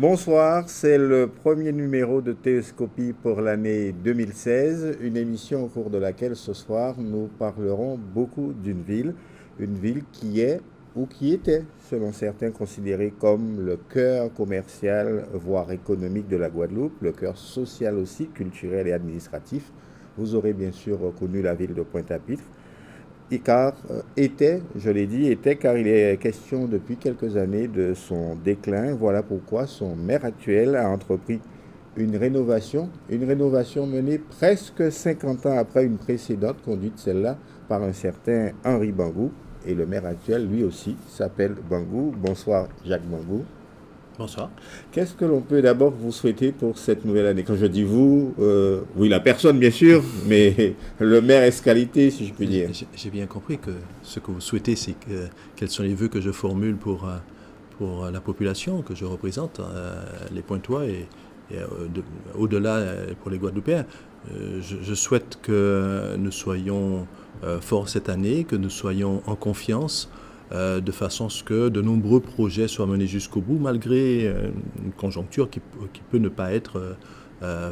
Bonsoir, c'est le premier numéro de Télescopie pour l'année 2016, une émission au cours de laquelle ce soir nous parlerons beaucoup une ville qui est ou qui était, selon certains, considérée comme le cœur commercial, voire économique de la Guadeloupe, le cœur social aussi, culturel et administratif. Vous aurez bien sûr reconnu la ville de Pointe-à-Pitre. Car je l'ai dit, était car il est question depuis quelques années de son déclin. Voilà pourquoi son maire actuel a entrepris une rénovation menée presque 50 ans après une précédente, conduite celle-là par un certain Henri Bangou. Et le maire actuel, lui aussi, s'appelle Bangou. Bonsoir Jacques Bangou. Bonsoir. Qu'est-ce que l'on peut d'abord vous souhaiter pour cette nouvelle année? Quand je dis vous, oui, la personne bien sûr, mais le maire escalité, si je puis dire. J'ai bien compris que ce que vous souhaitez, c'est quels sont les vœux que je formule pour la population que je représente, les Pointois et au-delà pour les Guadeloupéens. Je souhaite que nous soyons forts cette année, que nous soyons en confiance, de façon à ce que de nombreux projets soient menés jusqu'au bout, malgré une conjoncture qui peut ne pas être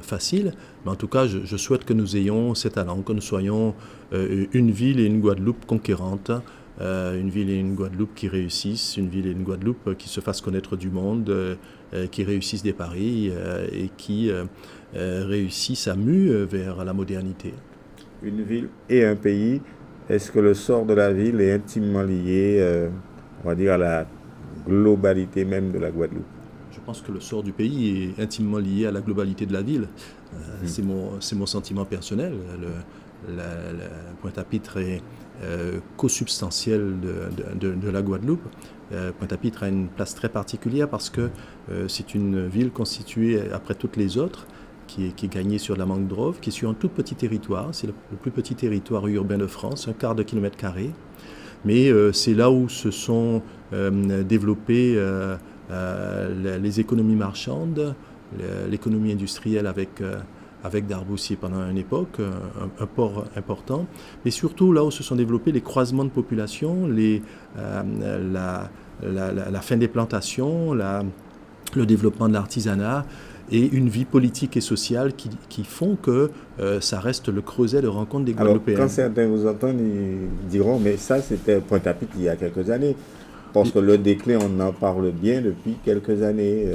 facile. Mais en tout cas, je souhaite que nous ayons cet allant, que nous soyons une ville et une Guadeloupe conquérantes, une ville et une Guadeloupe qui réussissent, une ville et une Guadeloupe qui se fassent connaître du monde, qui réussissent des paris et qui réussissent à muer vers la modernité. Une ville et un pays. Est-ce que le sort de la ville est intimement lié, on va dire, à la globalité même de la Guadeloupe? Je pense que le sort du pays est intimement lié à la globalité de la ville. C'est mon sentiment personnel. Pointe-à-Pitre est co-substantiel de la Guadeloupe. Pointe-à-Pitre a une place très particulière parce que c'est une ville constituée, après toutes les autres, qui est gagné sur la mangrove, qui est sur un tout petit territoire. C'est le plus petit territoire urbain de France, 1/4 de kilomètre carré. Mais c'est là où se sont développées les économies marchandes, l'économie industrielle avec Darboussier pendant une époque, un port important. Mais surtout là où se sont développés les croisements de population, la fin des plantations, le développement de l'artisanat, et une vie politique et sociale qui font que ça reste le creuset de rencontre des Guadeloupéens. Alors, quand certains vous entendent, ils diront, mais ça, c'était Pointe-à-Pitre il y a quelques années. Parce que le déclin, on en parle bien depuis quelques années.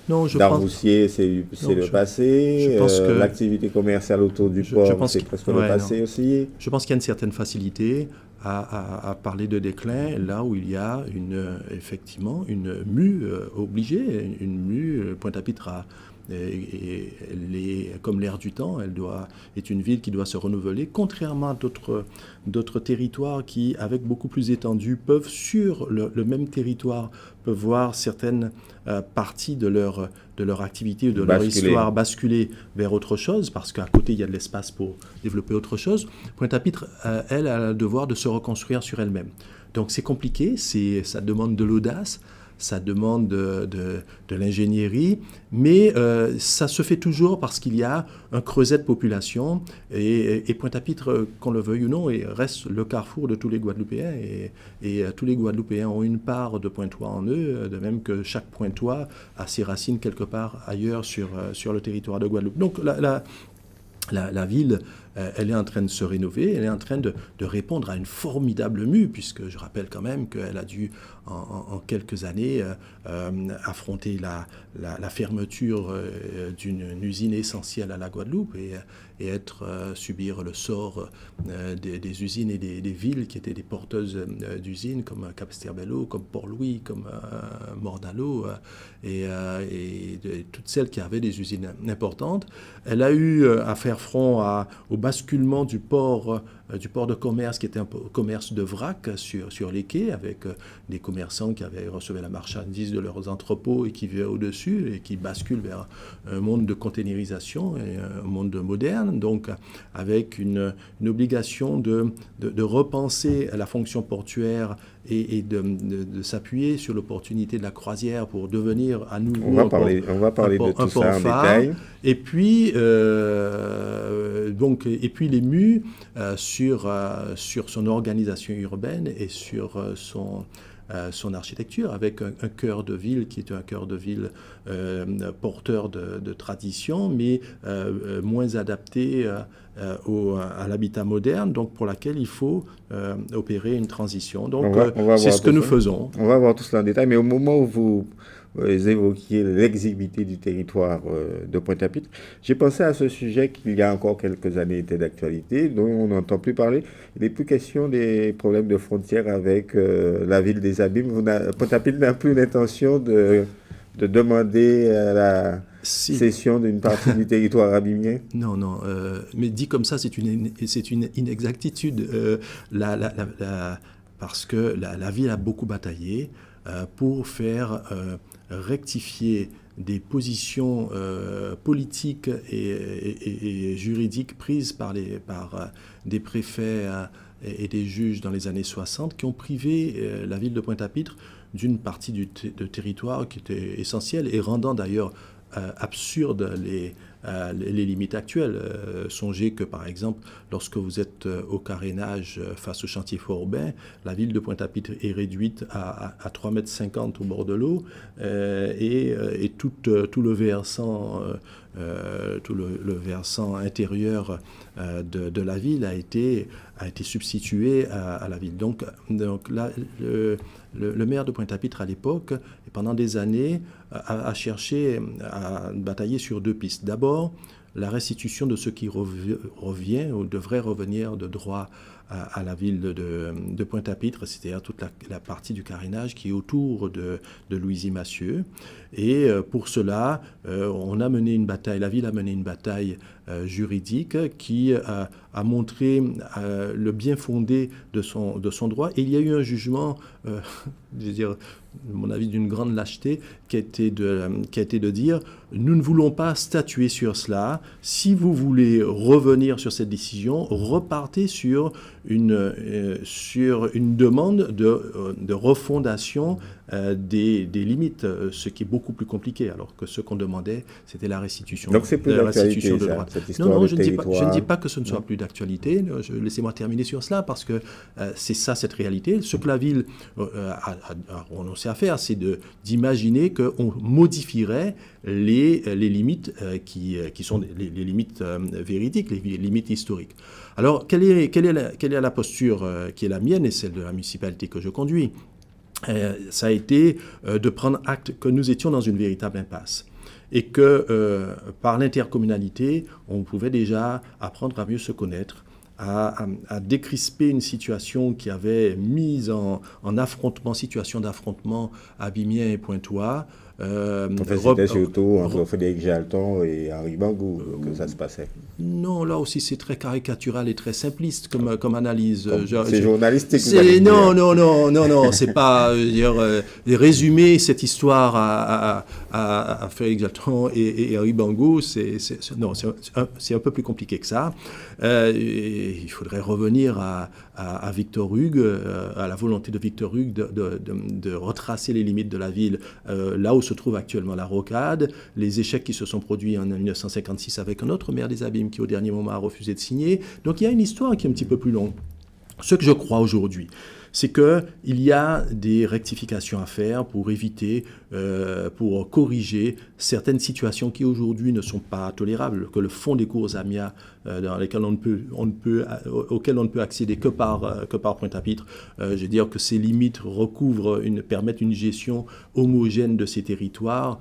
Non, Darboussier, c'est le passé. L'activité commerciale autour du port, c'est presque le passé aussi. Je pense qu'il y a une certaine facilité à parler de déclin, là où il y a effectivement une mue obligée, une mue. Pointe-à-Pitre comme l'air du temps, est une ville qui doit se renouveler, contrairement à d'autres territoires qui, avec beaucoup plus d'étendue, peuvent sur le même territoire, peuvent voir certaines parties de leur activité ou de leur histoire basculer vers autre chose, parce qu'à côté, il y a de l'espace pour développer autre chose. Pointe-à-Pitre, elle, a le devoir de se reconstruire sur elle-même. Donc c'est compliqué, ça demande de l'audace, ça demande de l'ingénierie, mais ça se fait toujours parce qu'il y a un creuset de population et Pointe-à-Pitre, qu'on le veuille ou non, reste le carrefour de tous les Guadeloupéens et tous les Guadeloupéens ont une part de Pointois en eux, de même que chaque Pointois a ses racines quelque part ailleurs sur le territoire de Guadeloupe. Donc la ville, elle est en train de se rénover, elle est en train de répondre à une formidable mue, puisque je rappelle quand même qu'elle a dû, en quelques années, affronter la fermeture d'une usine essentielle à la Guadeloupe et subir le sort des usines et des villes qui étaient des porteuses d'usines, comme Capesterre-Belle-Eau, comme Port-Louis, comme Mordalo, et toutes celles qui avaient des usines importantes. Elle a eu à faire front au basculement du port de commerce, qui était un commerce de vrac sur les quais, avec des commerçants qui recevaient la marchandise de leurs entrepôts et qui vivaient au-dessus, et qui basculent vers un monde de containerisation et un monde moderne, donc avec une obligation de repenser la fonction portuaire et de s'appuyer sur l'opportunité de la croisière pour devenir à nouveau on va parler de tout ça en détail. Et puis les MU sur son organisation urbaine et sur son architecture, avec un cœur de ville qui est un cœur de ville porteur de tradition, mais moins adapté à l'habitat moderne, donc pour laquelle il faut opérer une transition. Donc c'est ce que nous faisons. On va voir tout cela en détail, mais au moment où vous évoquiez l'exiguïté du territoire de Pointe-à-Pitre, j'ai pensé à ce sujet qui, il y a encore quelques années, était d'actualité, dont on n'entend plus parler. Il n'est plus question des problèmes de frontières avec la ville des Abîmes. Pointe-à-Pitre n'a plus l'intention de demander la cession d'une partie du territoire abîmien. Non, mais dit comme ça, c'est une inexactitude, parce que la ville a beaucoup bataillé pour faire rectifier des positions politiques et juridiques prises par des préfets et des juges dans les années 60 qui ont privé la ville de Pointe-à-Pitre d'une partie de territoire qui était essentielle et rendant d'ailleurs absurde les limites actuelles. Songez que, par exemple, lorsque vous êtes au carénage face au chantier Fort-Aubin, la ville de Pointe-à-Pitre est réduite à 3,50 m au bord de l'eau et tout le versant le versant intérieur de la ville a été substitué à la ville. Donc là, le maire de Pointe-à-Pitre à l'époque, pendant des années, a cherché à batailler sur deux pistes. D'abord, la restitution de ce qui revient ou devrait revenir de droit à la ville de Pointe-à-Pitre, c'est-à-dire toute la partie du carénage qui est autour de Louisy-Mathieu. Et pour cela, on a mené une bataille, la ville a mené une bataille juridique qui a montré le bien fondé de son droit. Et il y a eu un jugement, je veux dire, à mon avis, d'une grande lâcheté, qui a été de dire « Nous ne voulons pas statuer sur cela. Si vous voulez revenir sur cette décision, repartez sur une demande de refondation des limites, ce qui est beaucoup plus compliqué, alors que ce qu'on demandait, c'était la restitution. Donc c'est plus d'actualité, de droit. Non, je ne dis pas que ce ne soit plus d'actualité. Laissez-moi terminer sur cela, parce que c'est ça, cette réalité. Ce que la ville a renoncé à faire, c'est d'imaginer qu'on modifierait les limites qui sont les limites véridiques, les limites historiques. Alors, quelle est la posture qui est la mienne et celle de la municipalité que je conduis ? Ça a été de prendre acte que nous étions dans une véritable impasse et que par l'intercommunalité, on pouvait déjà apprendre à mieux se connaître, à décrisper une situation qui avait mis en affrontement, situation d'affrontement abîmien et pointois. C'était surtout entre Frédéric Jalton et Henri Bangou que ça se passait. Non, là aussi c'est très caricatural et très simpliste comme analyse. C'est journalistique. Non, c'est pas résumer cette histoire à Frédéric Jalton et Henri Bangou, c'est un peu plus compliqué que ça. Il faudrait revenir à Victor Hugues, à la volonté de Victor Hugues de retracer les limites de la ville là où se trouve actuellement la rocade, les échecs qui se sont produits en 1956 avec un autre maire des Abîmes qui au dernier moment a refusé de signer. Donc il y a une histoire qui est un petit peu plus longue. Ce que je crois aujourd'hui, c'est qu'il y a des rectifications à faire pour éviter, pour corriger certaines situations qui aujourd'hui ne sont pas tolérables, que le fond des cours AMIA, dans lesquels auxquels on ne peut accéder que par Pointe-à-Pitre, je veux dire que ces limites permettent une gestion homogène de ces territoires,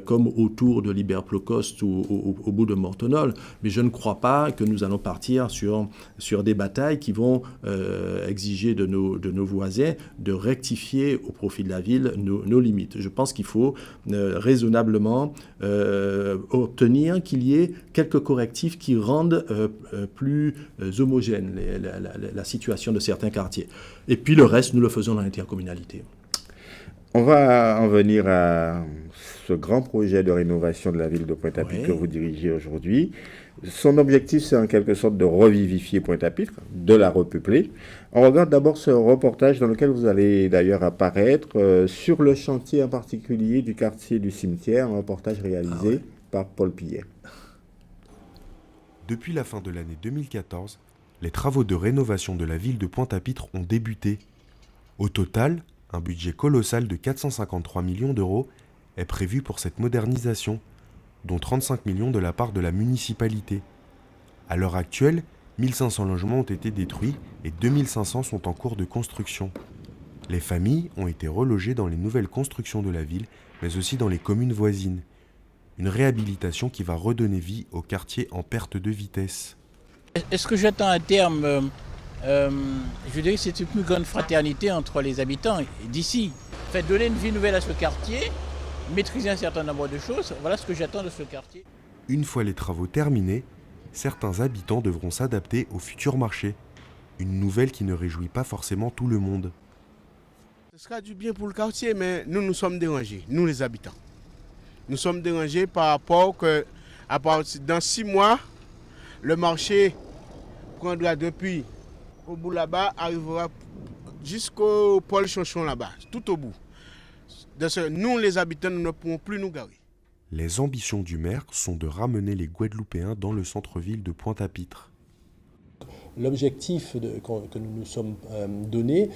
comme autour de Liberplocost ou au bout de Mortonol. Mais je ne crois pas que nous allons partir sur des batailles qui vont exiger de nos voisins de rectifier au profit de la ville nos limites. Je pense qu'il faut raisonnablement obtenir qu'il y ait quelques correctifs qui rendent plus homogène la situation de certains quartiers. Et puis le reste, nous le faisons dans l'intercommunalité. On va en venir à ce grand projet de rénovation de la ville de Pointe-à-Pitre que vous dirigez aujourd'hui. Son objectif, c'est en quelque sorte de revivifier Pointe-à-Pitre, de la repeupler. On regarde d'abord ce reportage dans lequel vous allez d'ailleurs apparaître sur le chantier en particulier du quartier du cimetière, un reportage réalisé par Paul Pillet. Depuis la fin de l'année 2014, les travaux de rénovation de la ville de Pointe-à-Pitre ont débuté. Au total, Un budget colossal de 453 millions d'euros est prévu pour cette modernisation, dont 35 millions de la part de la municipalité. À l'heure actuelle, 1500 logements ont été détruits et 2500 sont en cours de construction. Les familles ont été relogées dans les nouvelles constructions de la ville, mais aussi dans les communes voisines. Une réhabilitation qui va redonner vie au quartier en perte de vitesse. Est-ce que j'attends à terme, je dirais que c'est une plus grande fraternité entre les habitants d'ici. Fait donner une vie nouvelle à ce quartier, maîtriser un certain nombre de choses, voilà ce que j'attends de ce quartier. Une fois les travaux terminés, certains habitants devront s'adapter au futur marché. Une nouvelle qui ne réjouit pas forcément tout le monde. Ce sera du bien pour le quartier, mais nous sommes dérangés, nous les habitants. Nous sommes dérangés par rapport que, dans 6 mois, le marché prendra depuis au bout là-bas, arrivera jusqu'au pôle Chonchon là-bas, tout au bout. Nous, les habitants, nous ne pourrons plus nous garer. Les ambitions du maire sont de ramener les Guadeloupéens dans le centre-ville de Pointe-à-Pitre. L'objectif que nous nous sommes donné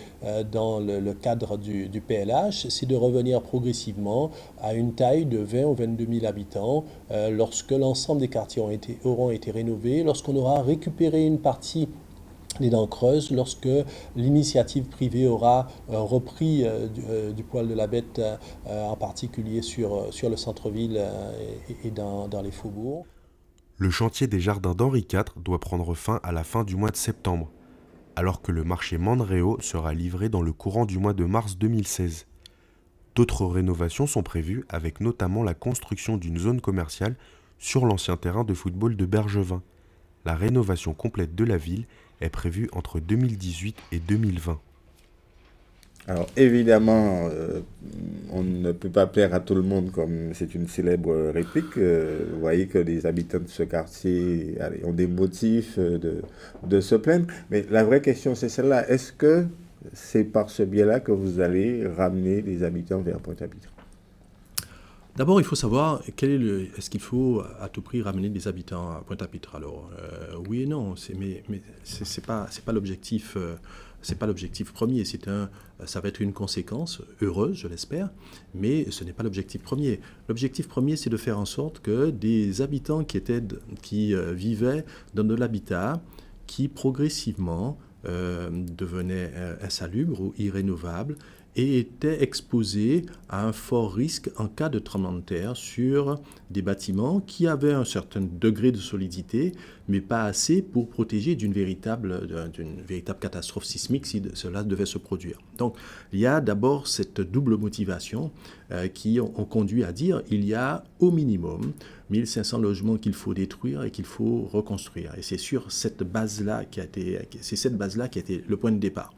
dans le cadre du PLH, c'est de revenir progressivement à une taille de 20 ou 22 000 habitants lorsque l'ensemble des quartiers auront été rénovés, lorsqu'on aura récupéré une partie des dents creuses, lorsque l'initiative privée aura repris du poil de la bête, en particulier sur le centre-ville et dans les faubourgs. Le chantier des jardins d'Henri IV doit prendre fin à la fin du mois de septembre, alors que le marché Mandréo sera livré dans le courant du mois de mars 2016. D'autres rénovations sont prévues, avec notamment la construction d'une zone commerciale sur l'ancien terrain de football de Bergevin. La rénovation complète de la ville est prévue entre 2018 et 2020. Alors évidemment, on ne peut pas plaire à tout le monde comme c'est une célèbre réplique. Vous voyez que les habitants de ce quartier ont des motifs de se plaindre. Mais la vraie question c'est celle-là. Est-ce que c'est par ce biais-là que vous allez ramener les habitants vers Pointe-à-Pitre ? D'abord, il faut savoir est-ce qu'il faut à tout prix ramener des habitants à Pointe-à-Pitre. Alors, oui et non, mais c'est pas l'objectif. C'est pas l'objectif premier. Ça va être une conséquence heureuse, je l'espère, mais ce n'est pas l'objectif premier. L'objectif premier, c'est de faire en sorte que des habitants qui vivaient dans de l'habitat, qui progressivement devenaient insalubres ou irrénovables, et étaient exposés à un fort risque en cas de tremblement de terre sur des bâtiments qui avaient un certain degré de solidité, mais pas assez pour protéger d'une véritable catastrophe sismique si cela devait se produire. Donc, il y a d'abord cette double motivation qui ont conduit à dire il y a au minimum 1500 logements qu'il faut détruire et qu'il faut reconstruire. Et c'est sur cette base-là qui a été le point de départ.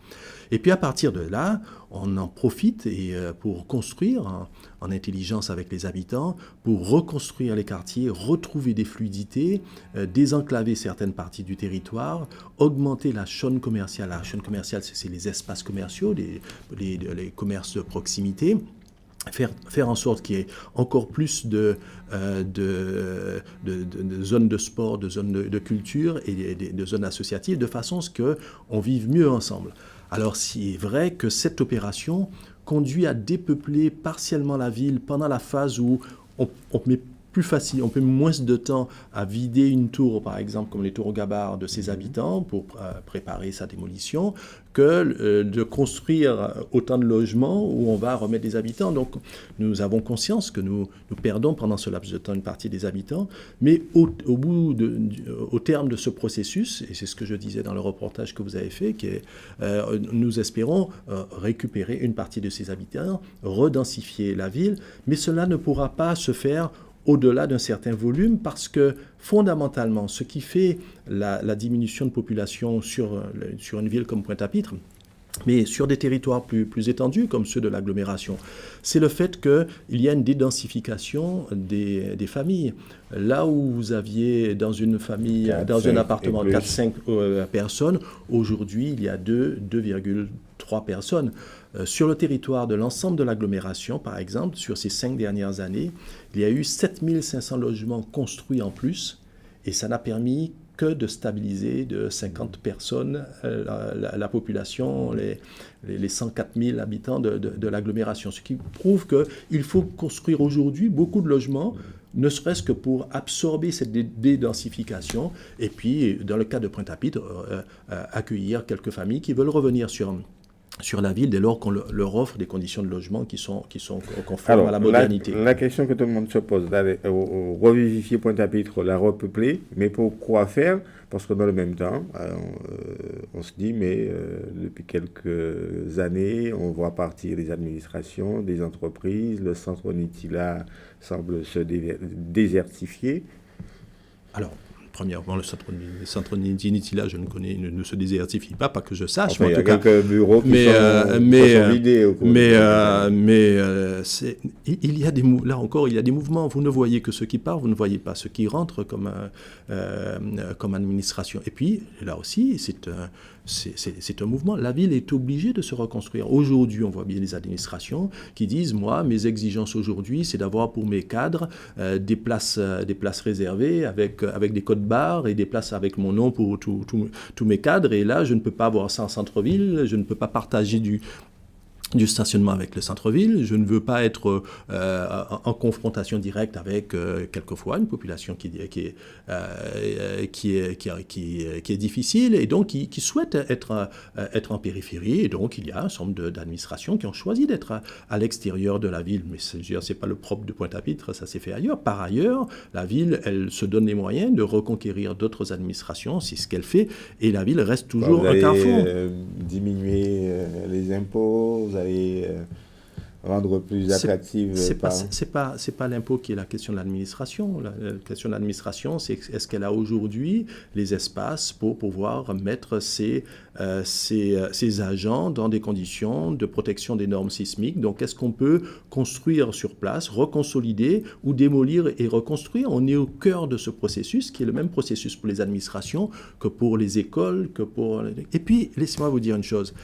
Et puis à partir de là, on en profite pour construire en intelligence avec les habitants, pour reconstruire les quartiers, retrouver des fluidités, désenclaver certaines parties du territoire, augmenter la chaîne commerciale. La chaîne commerciale, c'est les espaces commerciaux, les commerces de proximité. Faire en sorte qu'il y ait encore plus de zones de sport, de zones de culture et de zones associatives, de façon à ce qu'on vive mieux ensemble. Alors, c'est vrai que cette opération conduit à dépeupler partiellement la ville pendant la phase où on met on peut moins de temps à vider une tour, par exemple, comme les tours au Gabar, de ses habitants pour préparer sa démolition, que de construire autant de logements où on va remettre des habitants. Donc, nous avons conscience que nous perdons pendant ce laps de temps une partie des habitants, mais au terme de ce processus, et c'est ce que je disais dans le reportage que vous avez fait, nous espérons récupérer une partie de ces habitants, redensifier la ville, mais cela ne pourra pas se faire au-delà d'un certain volume, parce que fondamentalement, ce qui fait la diminution de population sur une ville comme Pointe-à-Pitre, mais sur des territoires plus étendus, comme ceux de l'agglomération, c'est le fait qu'il y a une dédensification des familles. Là où vous aviez dans une famille, dans un appartement, 4-5 personnes, aujourd'hui, il y a 2,3 personnes. Sur le territoire de l'ensemble de l'agglomération, par exemple, sur ces 5 dernières années, il y a eu 7500 logements construits en plus, et ça n'a permis que de stabiliser de 50 personnes la population, les 104 000 habitants de l'agglomération. Ce qui prouve qu'il faut construire aujourd'hui beaucoup de logements, ne serait-ce que pour absorber cette dédensification, et puis, dans le cas de Pointe-à-Pitre, accueillir quelques familles qui veulent revenir sur la ville dès lors qu'on leur offre des conditions de logement qui sont conformes à la modernité. La question que tout le monde se pose, revivifier Pointe-à-Pitre, la repeupler, mais pour quoi faire? Parce que dans le même temps, on se dit, mais depuis quelques années, on voit partir des administrations, des entreprises, le centre Nitila semble se désertifier. Alors, premièrement, le centre Nitila, je ne connais, ne se désertifie pas que je sache. Enfin, il y a quelques bureaux qui sont vidés. Il y a là encore, il y a des mouvements. Vous ne voyez que ceux qui partent, vous ne voyez pas ceux qui rentrent comme administration. Et puis, là aussi, c'est un mouvement. La ville est obligée de se reconstruire. Aujourd'hui, on voit bien les administrations qui disent, moi, mes exigences aujourd'hui, c'est d'avoir pour mes cadres des places réservées avec des codes barres et des places avec mon nom pour tous mes cadres. Et là, je ne peux pas avoir ça en centre-ville, je ne peux pas partager du stationnement avec le centre-ville, je ne veux pas être en confrontation directe avec quelquefois une population qui est difficile et donc qui souhaite être en périphérie. Et donc il y a un certain nombre d'administrations qui ont choisi d'être à l'extérieur de la ville. Mais c'est pas le propre de Pointe-à-Pitre, ça s'est fait ailleurs. Par ailleurs, la ville, elle se donne les moyens de reconquérir d'autres administrations, c'est ce qu'elle fait, et la ville reste toujours un carrefour. Diminuer les impôts, vous allez rendre plus attractive. C'est pas l'impôt qui est la question de l'administration. La question de l'administration, c'est est-ce qu'elle a aujourd'hui les espaces pour pouvoir mettre ses agents dans des conditions de protection des normes sismiques. Donc, est-ce qu'on peut construire sur place, reconsolider ou démolir et reconstruire? On est au cœur de ce processus, qui est le même processus pour les administrations que pour les écoles, Et puis, laissez-moi vous dire une chose.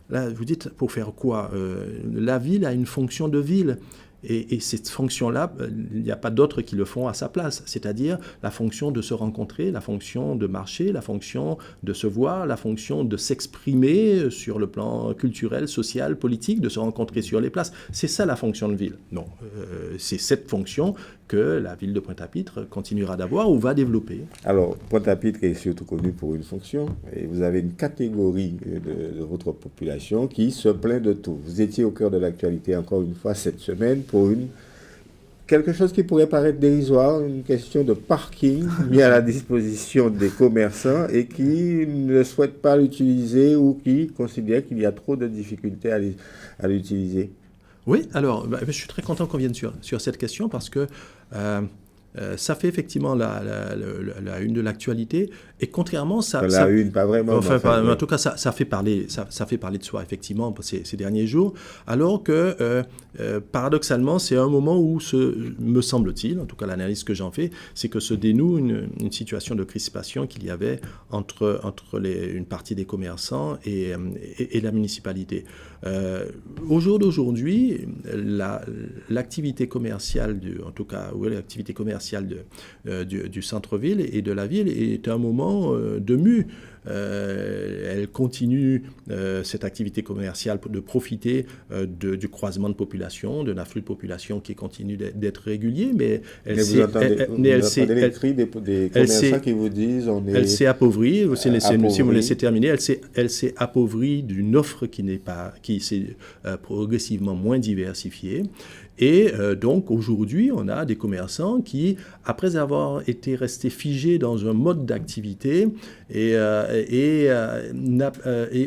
Là, vous dites, pour faire quoi? La ville a une fonction de ville. Et cette fonction-là, il n'y a pas d'autres qui le font à sa place. C'est-à-dire la fonction de se rencontrer, la fonction de marcher, la fonction de se voir, la fonction de s'exprimer sur le plan culturel, social, politique, de se rencontrer sur les places. C'est ça la fonction de ville. Non, c'est cette fonction que la ville de Pointe-à-Pitre continuera d'avoir ou va développer. Alors, Pointe-à-Pitre est surtout connu pour une fonction, et vous avez une catégorie de votre population qui se plaint de tout. Vous étiez au cœur de l'actualité encore une fois cette semaine pour quelque chose qui pourrait paraître dérisoire, une question de parking mis à la disposition des commerçants et qui ne souhaitent pas l'utiliser ou qui considèrent qu'il y a trop de difficultés à l'utiliser. Oui, alors je suis très content qu'on vienne sur cette question parce que ça fait effectivement la une de l'actualité et contrairement une, pas vraiment. En tout cas, ça fait parler de soi effectivement ces derniers jours, alors que paradoxalement, c'est un moment où me semble-t-il, en tout cas l'analyse que j'en fais, c'est que se dénoue une situation de crispation qu'il y avait entre une partie des commerçants et la municipalité. Au jour d'aujourd'hui, l'activité commerciale l'activité commerciale du centre-ville et de la ville est un moment de mue. Elle continue, cette activité commerciale, de profiter du croisement de population, d'un afflux de population qui continue d'être régulier, mais elle s'est qui vous disent elle s'est appauvrie. Si vous me laissez terminer, elle s'est appauvrie d'une offre qui s'est progressivement moins diversifiée. Et donc aujourd'hui, on a des commerçants qui, après avoir été restés figés dans un mode d'activité, et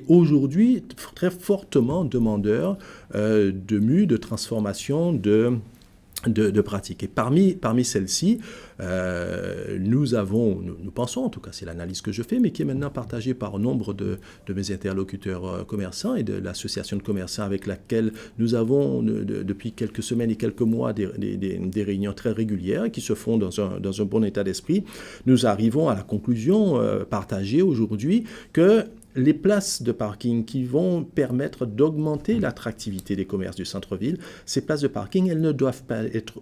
aujourd'hui très fortement demandeurs de mue, de transformation, de pratiques. Et parmi celles-ci, nous pensons, en tout cas c'est l'analyse que je fais, mais qui est maintenant partagée par nombre de mes interlocuteurs commerçants et de l'association de commerçants avec laquelle nous avons depuis quelques semaines et quelques mois des réunions très régulières qui se font dans un bon état d'esprit. Nous arrivons à la conclusion partagée aujourd'hui que les places de parking qui vont permettre d'augmenter l'attractivité des commerces du centre-ville, ces places de parking, elles ne doivent pas être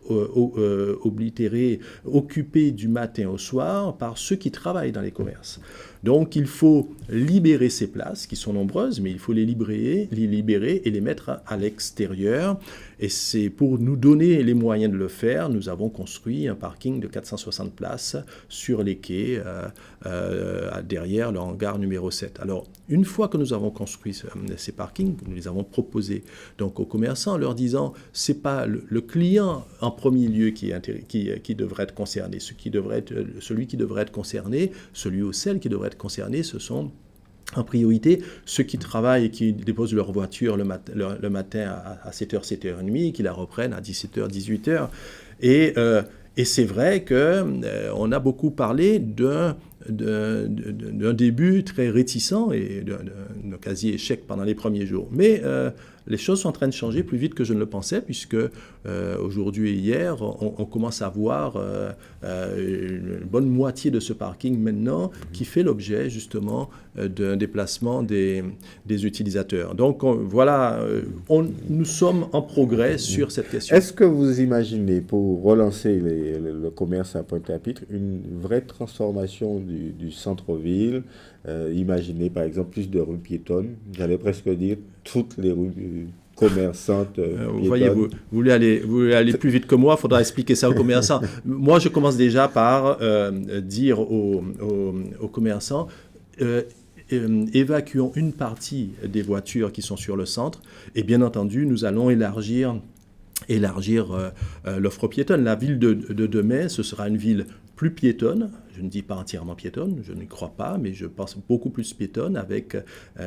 oblitérées, occupées du matin au soir par ceux qui travaillent dans les commerces. Donc il faut libérer ces places, qui sont nombreuses, mais il faut les libérer et les mettre à l'extérieur. Et c'est pour nous donner les moyens de le faire, nous avons construit un parking de 460 places sur les quais, derrière le hangar numéro 7. Alors, une fois que nous avons construit ces parkings, nous les avons proposés donc aux commerçants en leur disant, c'est pas le client en premier lieu qui devrait être concerné. Celui qui devrait être concerné, celui ou celle qui devrait être concerné, ce sont en priorité ceux qui travaillent et qui déposent leur voiture le matin à 7h, 7h30, qui la reprennent à 17h, 18h. Et c'est vrai qu'on a beaucoup parlé d'un début très réticent et d'un quasi-échec pendant les premiers jours. Mais les choses sont en train de changer plus vite que je ne le pensais, puisque aujourd'hui et hier, on commence à voir une bonne moitié de ce parking maintenant qui fait l'objet justement d'un déplacement des utilisateurs. Donc voilà, nous sommes en progrès sur cette question. Est-ce que vous imaginez, pour relancer le commerce à Pointe-à-Pitre, une vraie transformation du centre-ville? Imaginez par exemple plus de rues piétonnes, j'allais presque dire toutes les rues commerçantes piétonnes. Vous voyez, vous voulez aller plus vite que moi, il faudra expliquer ça aux commerçants. Moi, je commence déjà par dire aux commerçants, évacuons une partie des voitures qui sont sur le centre, et bien entendu, nous allons élargir l'offre piétonne. La ville de demain, ce sera une ville plus piétonne. Je ne dis pas entièrement piétonne, je n'y crois pas, mais je pense beaucoup plus piétonne, avec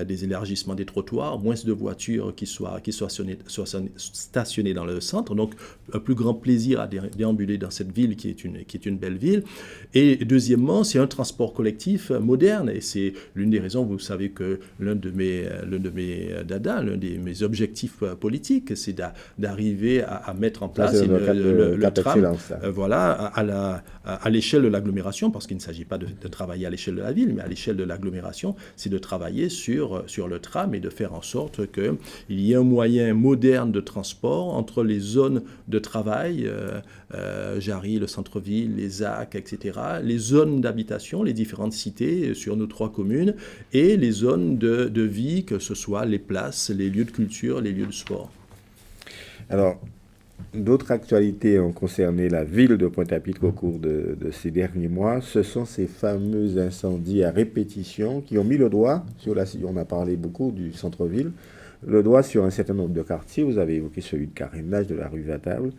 des élargissements des trottoirs, moins de voitures qui soient stationnées dans le centre, donc un plus grand plaisir à déambuler dans cette ville qui est une belle ville. Et deuxièmement, c'est un transport collectif moderne, et c'est l'une des raisons, vous savez que l'un de mes objectifs politiques, c'est d'arriver à mettre en place le tram, voilà, à l'échelle de l'agglomération, parce qu'il ne s'agit pas de travailler à l'échelle de la ville, mais à l'échelle de l'agglomération, c'est de travailler sur le tram et de faire en sorte qu'il y ait un moyen moderne de transport entre les zones de travail, Jarry, le centre-ville, les ZAC, etc., les zones d'habitation, les différentes cités sur nos 3 communes, et les zones de vie, que ce soit les places, les lieux de culture, les lieux de sport. Alors, d'autres actualités ont concerné la ville de Pointe-à-Pitre au cours de ces derniers mois. Ce sont ces fameux incendies à répétition qui ont mis le doigt sur on a parlé beaucoup du centre-ville, le doigt sur un certain nombre de quartiers. Vous avez évoqué celui de Carénage, de la rue Vatable.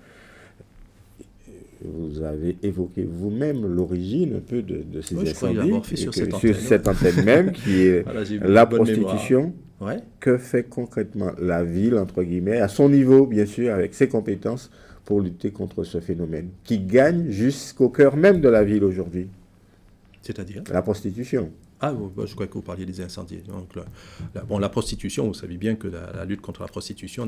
Vous avez évoqué vous-même l'origine un peu de ces incendies. Sur cette antenne même, qui est la prostitution. Ouais. Que fait concrètement la ville, entre guillemets, à son niveau, bien sûr, avec ses compétences, pour lutter contre ce phénomène, qui gagne jusqu'au cœur même de la ville aujourd'hui? C'est-à-dire la prostitution. Ah, je crois que vous parliez des incendies. Donc, la prostitution, vous savez bien que la lutte contre la prostitution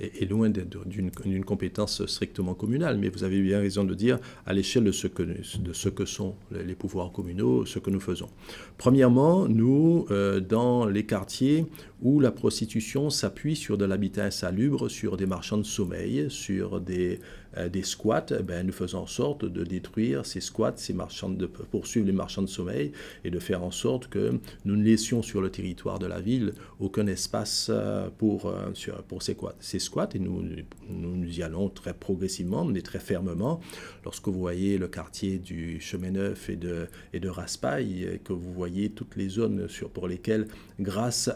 est loin d'une compétence strictement communale, mais vous avez bien raison de dire, à l'échelle de ce que sont les pouvoirs communaux, ce que nous faisons. Premièrement, nous, dans les quartiers où la prostitution s'appuie sur de l'habitat insalubre, sur des marchands de sommeil, sur des squats, nous faisons en sorte de détruire ces squats, poursuivre les marchands de sommeil et de faire en sorte que nous ne laissions sur le territoire de la ville aucun espace pour ces squats, et nous y allons très progressivement, mais très fermement. Lorsque vous voyez le quartier du Chemin Neuf et de Raspail, que vous voyez toutes les zones pour lesquelles, grâce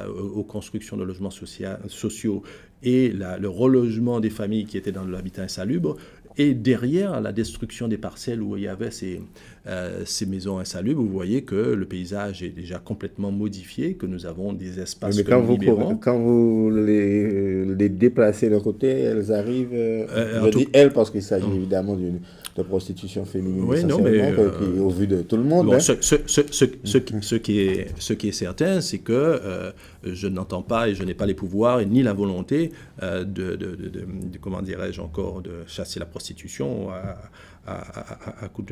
aux constructions de logements sociaux et le relogement des familles qui étaient dans l'habitat insalubre, et derrière la destruction des parcelles où il y avait ces maisons insalubres, vous voyez que le paysage est déjà complètement modifié, que nous avons des espaces mais quand vous les déplacez d'un côté, elles arrivent, je dis elles parce qu'il s'agit évidemment de prostitution féminine, oui, non, mais, au vu de tout le monde. Bon, hein. Ce qui est certain, c'est que je n'entends pas et je n'ai pas les pouvoirs et ni la volonté comment dirais-je encore, de chasser la prostitution à coup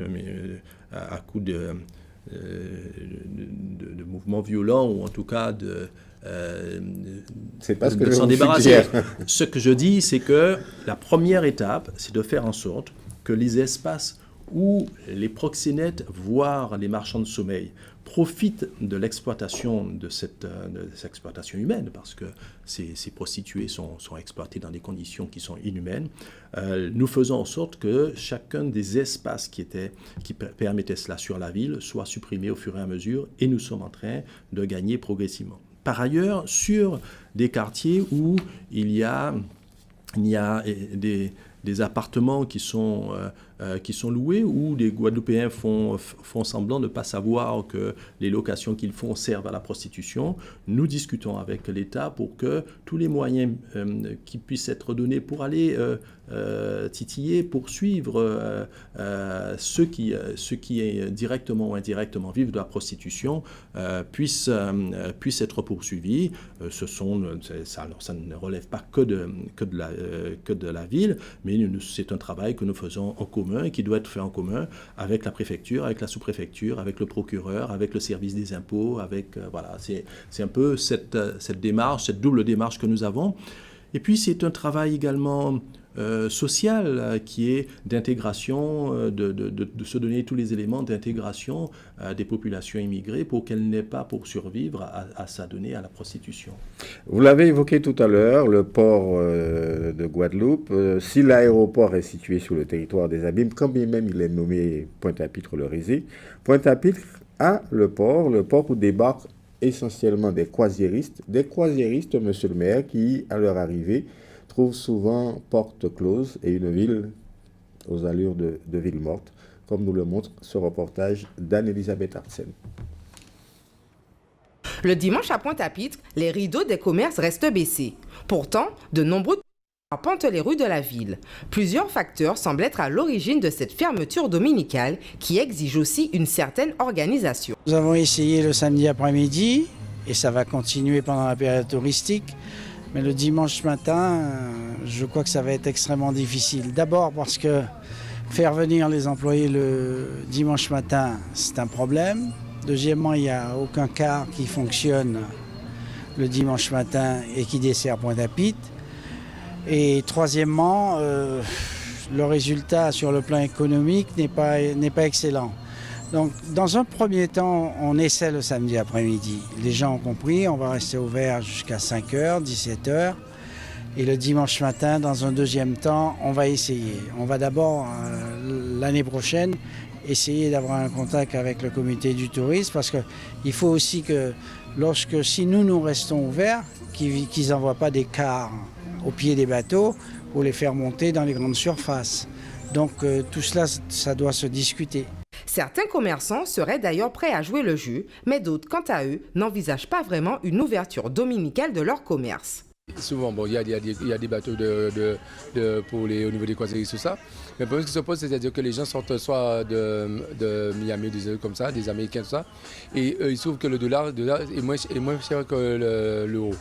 mouvements violents ou en tout cas c'est pas ce que de je s'en vous débarrasser. suggère. Ce que je dis, c'est que la première étape, c'est de faire en sorte que les espaces où les proxénètes, voire les marchands de sommeil, profitent de l'exploitation de cette exploitation humaine, parce que ces prostituées sont exploitées dans des conditions qui sont inhumaines. Nous faisons en sorte que chacun des espaces qui permettaient cela sur la ville soit supprimé au fur et à mesure, et nous sommes en train de gagner progressivement. Par ailleurs, sur des quartiers où il y a des appartements qui sont loués, où des Guadeloupéens font semblant de ne pas savoir que les locations qu'ils font servent à la prostitution. Nous discutons avec l'État pour que tous les moyens qui puissent être donnés pour aller titiller, poursuivre ceux qui directement ou indirectement vivent de la prostitution puissent être poursuivis. Ça ne relève pas que de la ville, mais c'est un travail que nous faisons en commun et qui doit être fait en commun avec la préfecture, avec la sous-préfecture, avec le procureur, avec le service des impôts, voilà, c'est un peu cette démarche, cette double démarche que nous avons. Et puis c'est un travail également social qui est d'intégration, de se donner tous les éléments d'intégration des populations immigrées pour qu'elles n'aient pas pour survivre à s'adonner à la prostitution. Vous l'avez évoqué tout à l'heure, le port de Guadeloupe. Si l'aéroport est situé sur le territoire des Abîmes, quand bien même il est nommé Pointe-à-Pitre-le-Rézy, Pointe-à-Pitre a le port où débarquent essentiellement des croisiéristes, monsieur le maire, qui, à leur arrivée, trouvent souvent porte close et une ville aux allures de ville morte, comme nous le montre ce reportage d'Anne-Elisabeth Artsen. Le dimanche à Pointe-à-Pitre, les rideaux des commerces restent baissés. Pourtant, de nombreux arpentent les rues de la ville. Plusieurs facteurs semblent être à l'origine de cette fermeture dominicale qui exige aussi une certaine organisation. Nous avons essayé le samedi après-midi et ça va continuer pendant la période touristique. Mais le dimanche matin, je crois que ça va être extrêmement difficile. D'abord parce que faire venir les employés le dimanche matin, c'est un problème. Deuxièmement, il n'y a aucun car qui fonctionne le dimanche matin et qui dessert Pointe-à-Pitre. Et troisièmement, le résultat sur le plan économique n'est pas excellent. Donc, dans un premier temps, on essaie le samedi après-midi. Les gens ont compris, on va rester ouvert jusqu'à 5h, 17h. Et le dimanche matin, dans un deuxième temps, on va essayer. On va d'abord, l'année prochaine, essayer d'avoir un contact avec le comité du tourisme parce qu'il faut aussi que, si nous restons ouverts, qu'ils n'envoient pas des cars au pied des bateaux pour les faire monter dans les grandes surfaces. Donc, tout cela, ça doit se discuter. Certains commerçants seraient d'ailleurs prêts à jouer le jeu, mais d'autres, quant à eux, n'envisagent pas vraiment une ouverture dominicale de leur commerce. Souvent, il y a des bateaux au niveau des croisiéristes, tout ça. Mais le problème qui se pose, c'est-à-dire que les gens sortent soit de Miami, comme ça, des Américains, tout ça, et ils trouvent que le dollar est moins cher que l'euro.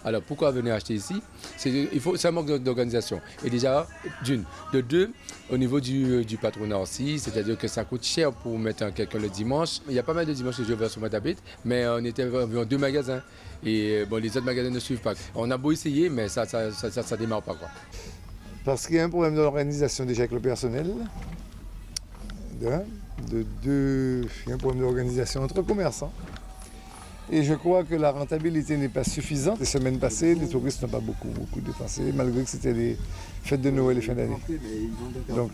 Alors pourquoi venir acheter ici? C'est un manque d'organisation. Et déjà, de deux, au niveau du patronat aussi, c'est-à-dire que ça coûte cher pour mettre quelqu'un le dimanche. Il y a pas mal de dimanches que j'ai ouvert sur Pointe-à-Pitre, mais on était environ 2 magasins. Et les autres magasins ne suivent pas. On a beau essayer, mais ça démarre pas, quoi. Parce qu'il y a un problème d'organisation déjà avec le personnel. De deux, il y a un problème d'organisation entre commerçants. Et je crois que la rentabilité n'est pas suffisante. Les semaines passées, les touristes n'ont pas beaucoup dépensé, malgré que c'était les fêtes de Noël et fin d'année. Donc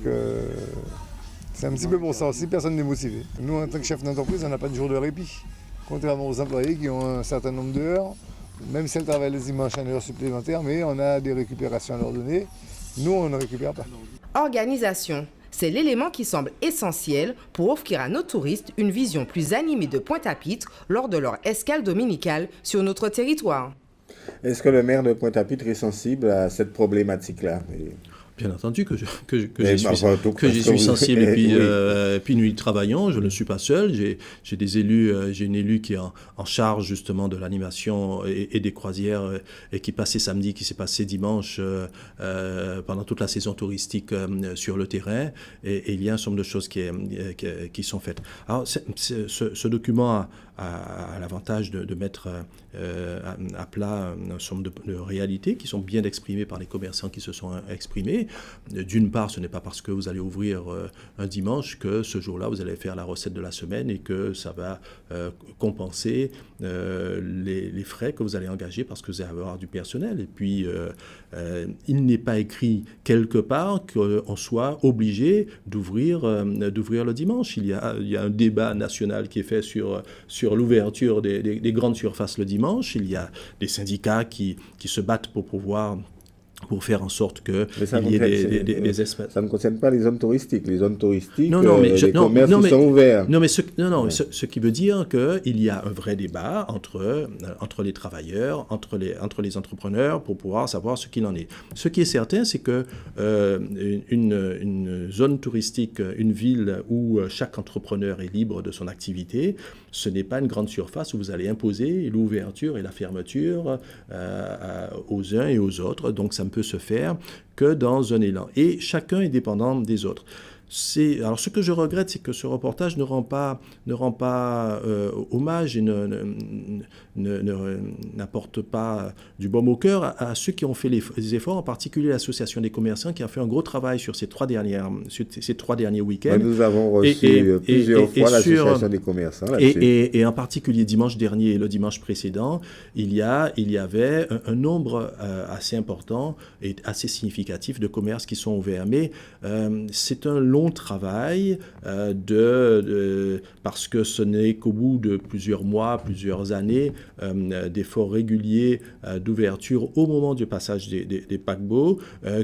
c'est un petit peu pour ça aussi, personne n'est motivé. Nous, en tant que chef d'entreprise, on n'a pas de jour de répit. Contrairement aux employés qui ont un certain nombre d'heures, même si elles travaillent les dimanches en heures supplémentaires, mais on a des récupérations à leur donner. Nous, on ne récupère pas. Organisation. C'est l'élément qui semble essentiel pour offrir à nos touristes une vision plus animée de Pointe-à-Pitre lors de leur escale dominicale sur notre territoire. Est-ce que le maire de Pointe-à-Pitre est sensible à cette problématique-là? Bien entendu que Mais j'y suis sensible et puis, oui. puis nous y travaillons. Je ne suis pas seul. J'ai des élus, j'ai une élue qui est en charge justement de l'animation et des croisières et qui passait samedi, qui s'est passé dimanche pendant toute la saison touristique sur le terrain. Et il y a un certain nombre de choses qui sont faites. Alors ce document a l'avantage de mettre à plat un certain nombre de réalités qui sont bien exprimées par les commerçants qui se sont exprimés. D'une part, ce n'est pas parce que vous allez ouvrir un dimanche que ce jour-là, vous allez faire la recette de la semaine et que ça va compenser les frais que vous allez engager parce que vous allez avoir du personnel. Et puis, il n'est pas écrit quelque part qu'on soit obligé d'ouvrir le dimanche. Il y a un débat national qui est fait sur l'ouverture des grandes surfaces le dimanche. Il y a des syndicats qui se battent pour faire en sorte qu'il y ait des espaces. Ça ne concerne pas les zones touristiques. Les zones touristiques, les commerces sont ouverts. Ce qui veut dire qu'il y a un vrai débat entre les travailleurs, entre les entrepreneurs, pour pouvoir savoir ce qu'il en est. Ce qui est certain, c'est que une zone touristique, une ville où chaque entrepreneur est libre de son activité, ce n'est pas une grande surface où vous allez imposer l'ouverture et la fermeture aux uns et aux autres. Donc, ça ne peut se faire que dans un élan. Et chacun est dépendant des autres. Alors, ce que je regrette, c'est que ce reportage ne rend pas hommage et n'apporte pas du baume au cœur à ceux qui ont fait les efforts, en particulier l'Association des commerçants qui a fait un gros travail sur ces trois derniers week-ends. Nous avons reçu plusieurs fois l'Association des commerçants là-dessus. Et en particulier dimanche dernier et le dimanche précédent, il y avait un nombre assez important et assez significatif de commerces qui sont ouverts. Mais c'est un long travail parce que ce n'est qu'au bout de plusieurs mois, plusieurs années d'efforts réguliers d'ouverture au moment du passage des paquebots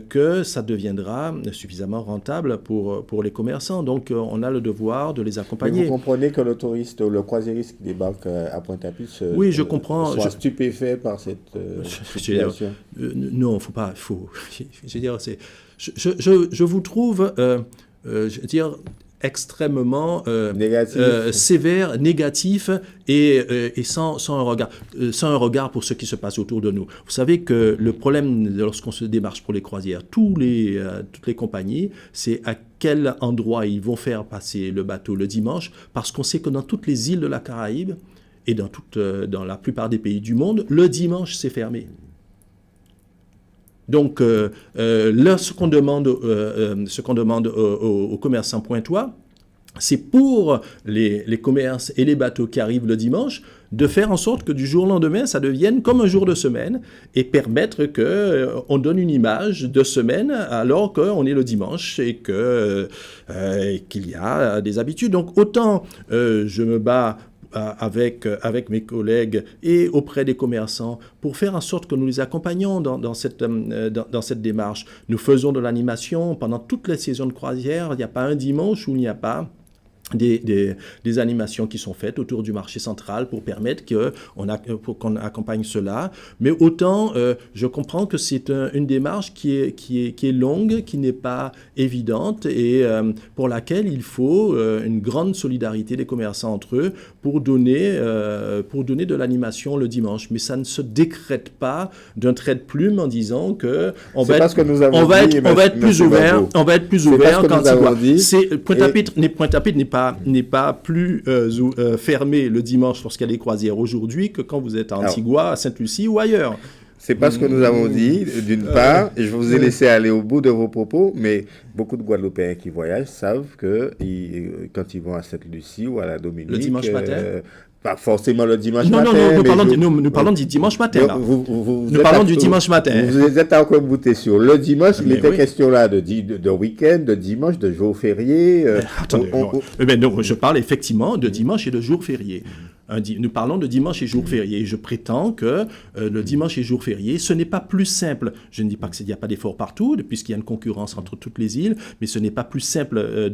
que ça deviendra suffisamment rentable pour les commerçants. Donc on a le devoir de les accompagner. Mais vous comprenez que le touriste ou le croisiériste qui débarque à Pointe-à-Pitre oui, je comprends. soit stupéfait par cette situation. Non, je vous trouve extrêmement sévère, négatif et sans un regard pour ce qui se passe autour de nous. Vous savez que le problème lorsqu'on se démarche pour les croisières, toutes les compagnies, c'est à quel endroit ils vont faire passer le bateau le dimanche, parce qu'on sait que dans toutes les îles de la Caraïbe et dans la plupart des pays du monde, le dimanche c'est fermé. Donc, là, ce qu'on demande aux commerçants pointois, c'est pour les commerces et les bateaux qui arrivent le dimanche, de faire en sorte que du jour au lendemain, ça devienne comme un jour de semaine et permettre qu'on donne une image de semaine alors qu'on est le dimanche et qu'il y a des habitudes. Donc, autant je me bats avec mes collègues et auprès des commerçants pour faire en sorte que nous les accompagnons dans cette démarche. Nous faisons de l'animation pendant toutes les saisons de croisière. Il n'y a pas un dimanche où il n'y a pas des animations qui sont faites autour du marché central pour permettre qu'on accompagne cela. Mais autant, je comprends que c'est une démarche qui est longue, qui n'est pas évidente et pour laquelle il faut une grande solidarité des commerçants entre eux pour donner de l'animation le dimanche. Mais ça ne se décrète pas d'un trait de plume en disant que on va être plus ouvert quand Pointe-à-Pitre n'est pas plus fermé le dimanche lorsqu'il y a des croisières aujourd'hui que quand vous êtes à Antigua, à Sainte-Lucie ou ailleurs. C'est pas ce que nous avons dit, d'une part, et je vous ai laissé aller au bout de vos propos, mais beaucoup de Guadeloupéens qui voyagent savent que quand ils vont à Sainte-Lucie ou à la Dominique... Le dimanche matin pas forcément le dimanche matin. Nous parlons du dimanche matin. Nous parlons du dimanche matin. Vous êtes encore bouté sur le dimanche. Il était question là de week-end, de dimanche, de jour férié. Je parle effectivement de dimanche et de jour férié. Nous parlons de dimanche et jour férié. Je prétends que le dimanche et jour férié, ce n'est pas plus simple. Je ne dis pas qu'il n'y a pas d'effort partout, puisqu'il y a une concurrence entre toutes les îles, mais ce n'est pas plus simple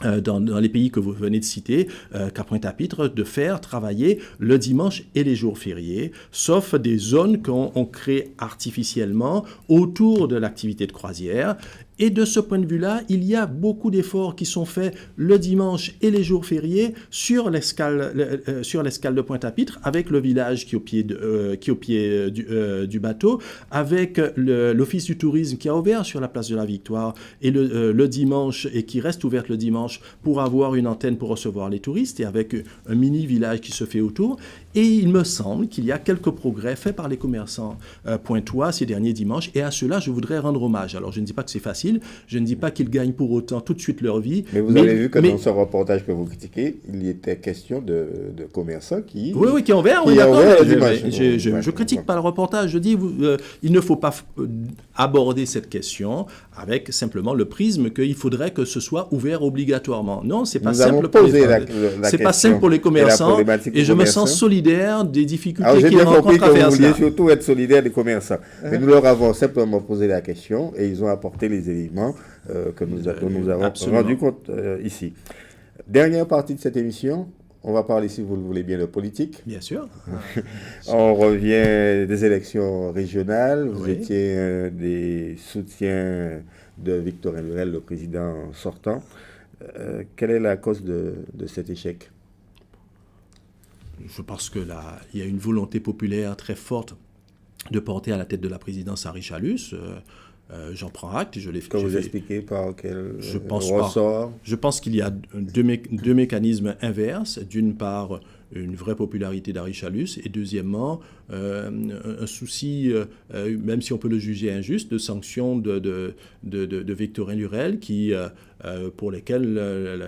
dans les pays que vous venez de citer, qu'à Pointe-à-Pitre, de faire travailler le dimanche et les jours fériés, sauf des zones qu'on crée artificiellement autour de l'activité de croisière. Et de ce point de vue-là, il y a beaucoup d'efforts qui sont faits le dimanche et les jours fériés sur l'escale de Pointe-à-Pitre, avec le village qui est au pied du bateau, avec l'Office du tourisme qui a ouvert sur la place de la Victoire et le dimanche, et qui reste ouverte le dimanche pour avoir une antenne pour recevoir les touristes, et avec un mini-village qui se fait autour. Et il me semble qu'il y a quelques progrès faits par les commerçants pointois ces derniers dimanches, et à cela, je voudrais rendre hommage. Alors, je ne dis pas que c'est facile, je ne dis pas qu'ils gagnent pour autant tout de suite leur vie. Mais vous avez vu que dans ce reportage que vous critiquez, il y était question de commerçants qui... Oui, qui ont ouvert, oui, d'accord. Je ne critique pas le reportage, je dis il ne faut pas aborder cette question avec simplement le prisme qu'il faudrait que ce soit ouvert obligatoirement. Non, c'est pas simple pour c'est pas simple pour les commerçants, et je me sens solidaire des difficultés qu'ils rencontrent à faire ça. J'ai bien compris que vous vouliez surtout être solidaire des commerçants. Mais nous leur avons simplement posé la question et ils ont apporté les éléments que nous avons rendu compte ici. Dernière partie de cette émission, on va parler, si vous le voulez bien, de politique. Bien sûr. On revient des élections régionales. Vous étiez des soutiens de Victorin Lurel, le président sortant. Quelle est la cause de cet échec? Je pense qu'il y a une volonté populaire très forte de porter à la tête de la présidence Harry Chalus. J'en prends acte. Que vous expliquez par quel ressort? Je pense qu'il y a deux mécanismes inverses. D'une part, une vraie popularité d'Harry Chalus, et deuxièmement, un souci, même si on peut le juger injuste, de sanctions de Victorin Lurel, pour lesquelles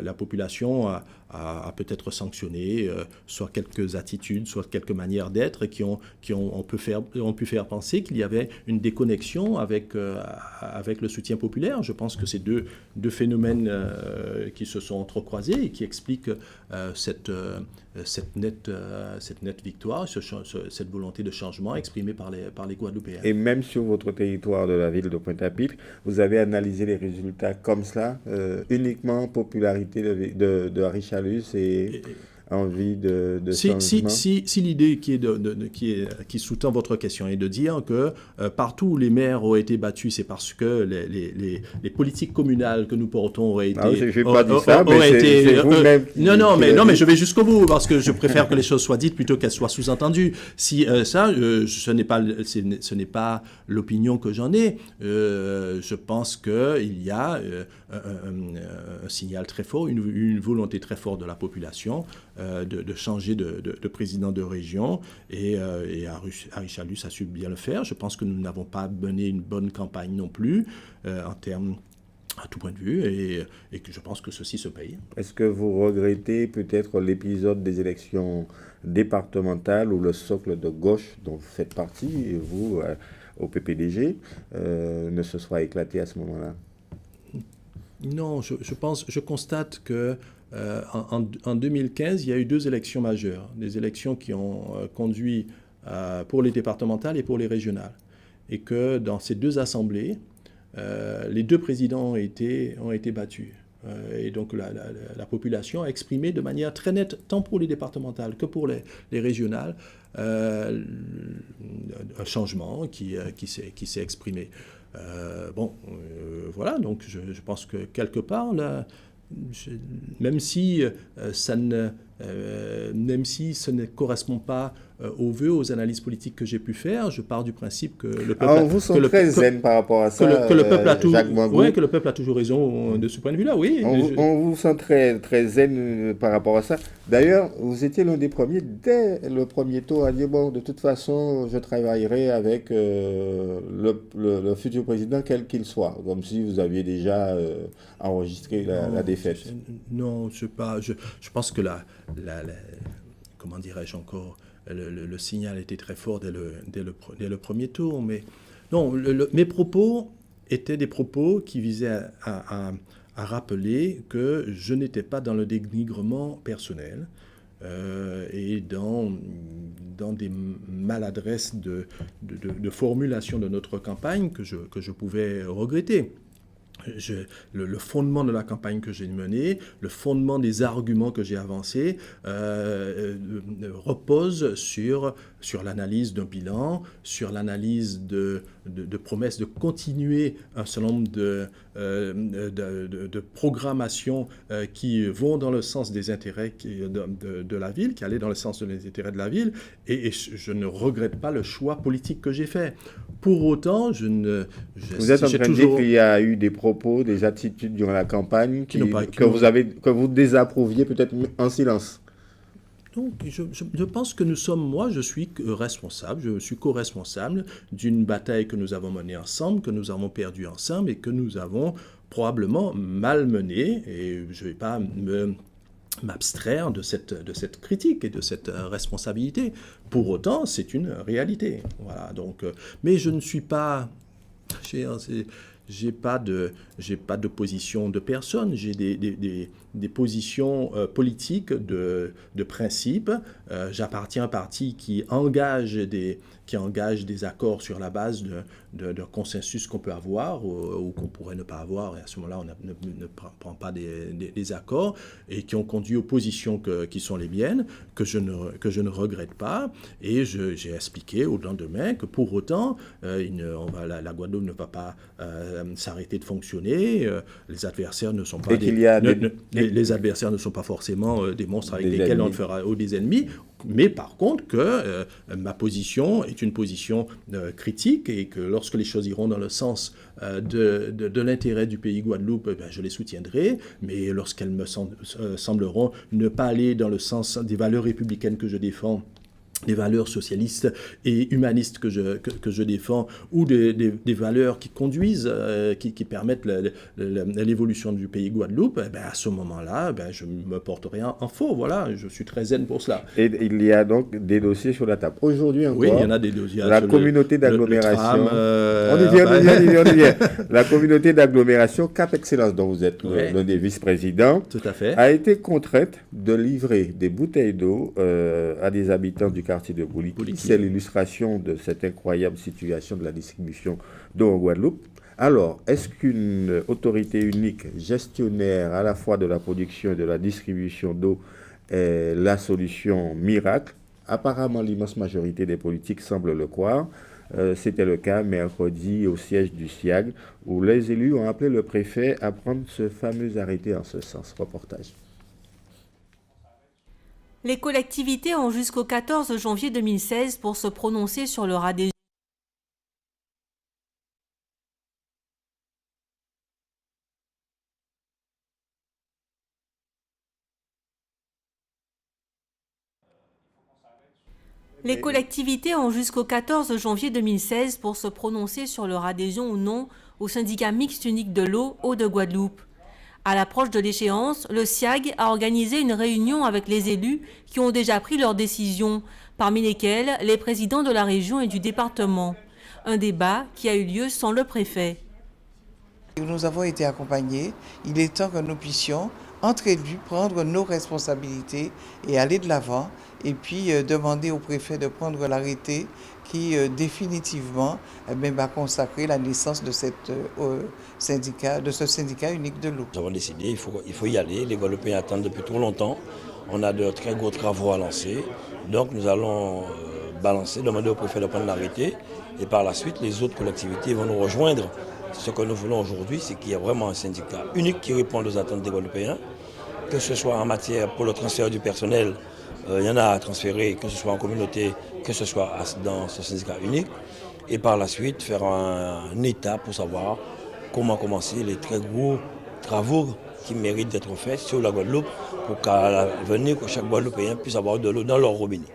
la population a peut-être sanctionné, soit quelques attitudes, soit quelques manières d'être qui ont pu faire penser qu'il y avait une déconnexion avec le soutien populaire. Je pense que c'est deux phénomènes qui se sont entrecroisés et qui expliquent cette nette victoire, cette volonté de changement exprimée par les Guadeloupéens. Et même sur votre territoire de la ville de Pointe-à-Pitre, vous avez analysé les résultats comme cela, uniquement popularité de Harry Chalus et envie de changement. Si l'idée qui sous-tend votre question est de dire que partout où les maires ont été battus, c'est parce que les politiques communales que nous portons auraient été... je n'ai pas dit ça, mais c'est vous-même Non, mais je vais jusqu'au bout, parce que je préfère que les choses soient dites plutôt qu'elles soient sous-entendues. Ce n'est pas l'opinion que j'en ai. Je pense qu'il y a un signal très fort, une volonté très forte de la population de changer de président de région, et Harry Chalus a su bien le faire. Je pense que nous n'avons pas mené une bonne campagne non plus en termes à tout point de vue, et que je pense que ceci se paye. Est-ce que vous regrettez peut-être l'épisode des élections départementales où le socle de gauche dont vous faites partie, et vous, au PPDG, ne se soit éclaté à ce moment-là? Non, je constate que en 2015, il y a eu deux élections majeures, des élections qui ont conduit pour les départementales et pour les régionales, et que dans ces deux assemblées, les deux présidents ont été battus. Et donc la population a exprimé de manière très nette, tant pour les départementales que pour les régionales, un changement qui s'est exprimé. Voilà, donc je pense que quelque part, là, même si ça ne correspond pas aux vœux, aux analyses politiques que j'ai pu faire, je pars du principe que le peuple... Alors, vous sont très zen par rapport à ça, que le peuple a que le peuple a toujours raison de ce point de vue-là, oui. On vous sent très, très zen par rapport à ça. D'ailleurs, vous étiez l'un des premiers, dès le premier tour, à dire, bon, de toute façon, je travaillerai avec le futur président, quel qu'il soit, comme si vous aviez déjà enregistré la défaite. Non, je pense que comment dirais-je encore, le signal était très fort dès le premier tour, mais non, mes propos étaient des propos qui visaient à rappeler que je n'étais pas dans le dénigrement personnel et dans des maladresses de formulation de notre campagne que je pouvais regretter. le fondement de la campagne que j'ai menée, le fondement des arguments que j'ai avancés repose sur l'analyse d'un bilan, sur l'analyse de promesses de continuer un certain nombre de programmations qui vont dans le sens des intérêts de la ville, qui allaient dans le sens des intérêts de la ville, et je ne regrette pas le choix politique que j'ai fait. Pour autant, vous êtes en train de dire qu'il y a eu des propos, des attitudes durant la campagne que vous désapprouviez peut-être en silence. Donc, je pense que je suis responsable, je suis co-responsable d'une bataille que nous avons menée ensemble, que nous avons perdue ensemble et que nous avons probablement mal menée. Et je ne vais pas m'abstraire de cette critique et de cette responsabilité. Pour autant, c'est une réalité. Voilà, donc, mais je ne suis pas... J'ai pas de position de personne, j'ai des positions politiques de principe. J'appartiens à un parti qui engage des accords sur la base d'un consensus qu'on peut avoir ou qu'on pourrait ne pas avoir, et à ce moment-là, on ne prend pas des accords, et qui ont conduit aux positions qui sont les miennes, que je ne regrette pas, et j'ai expliqué au lendemain que pour autant, la Guadeloupe ne va pas s'arrêter de fonctionner, les adversaires ne sont pas les adversaires ne sont pas forcément des monstres avec lesquels on fera ou des ennemis, mais par contre que ma position est une position critique, et que lorsque les choses iront dans le sens de l'intérêt du pays Guadeloupe, je les soutiendrai, mais lorsqu'elles me sembleront ne pas aller dans le sens des valeurs républicaines que je défends, des valeurs socialistes et humanistes que je défends, ou des valeurs qui conduisent, qui permettent l'évolution du pays Guadeloupe, à ce moment-là, je me porterai en faux. Voilà, je suis très zen pour cela. Et il y a donc des dossiers sur la table. Aujourd'hui encore, oui, il y en a des dossiers. La communauté d'agglomération, on y vient. La communauté d'agglomération Cap Excellence, dont vous êtes l'un des vice-présidents, tout à fait, a été contrainte de livrer des bouteilles d'eau à des habitants du quartier de Bouliki. C'est l'illustration de cette incroyable situation de la distribution d'eau en Guadeloupe. Alors, est-ce qu'une autorité unique, gestionnaire à la fois de la production et de la distribution d'eau, est la solution miracle? Apparemment, l'immense majorité des politiques semblent le croire. C'était le cas mercredi au siège du SIAG, où les élus ont appelé le préfet à prendre ce fameux arrêté en ce sens. Reportage. Les collectivités ont jusqu'au 14 janvier 2016 pour se prononcer sur leur adhésion. Les collectivités ont jusqu'au 14 janvier 2016 pour se prononcer sur leur adhésion ou non au syndicat mixte unique de l'eau Eau de Guadeloupe. À l'approche de l'échéance, le SIAG a organisé une réunion avec les élus qui ont déjà pris leurs décisions, parmi lesquels les présidents de la région et du département. Un débat qui a eu lieu sans le préfet. Nous avons été accompagnés. Il est temps que nous puissions, entre élus, prendre nos responsabilités et aller de l'avant, et puis demander au préfet de prendre l'arrêté qui définitivement va consacrer la naissance de ce syndicat unique de l'eau. Nous avons décidé, il faut y aller. Les Guadeloupéens attendent depuis trop longtemps. On a de très gros travaux à lancer. Donc nous allons demander au préfet de prendre l'arrêté. Et par la suite, les autres collectivités vont nous rejoindre. Ce que nous voulons aujourd'hui, c'est qu'il y ait vraiment un syndicat unique qui réponde aux attentes des Guadeloupéens. Que ce soit en matière pour le transfert du personnel, il y en a à transférer, que ce soit en communauté, que ce soit dans ce syndicat unique. Et par la suite, faire un état pour savoir comment commencer les très gros travaux qui méritent d'être faits sur la Guadeloupe pour qu'à l'avenir, que chaque Guadeloupéen puisse avoir de l'eau dans leur robinet.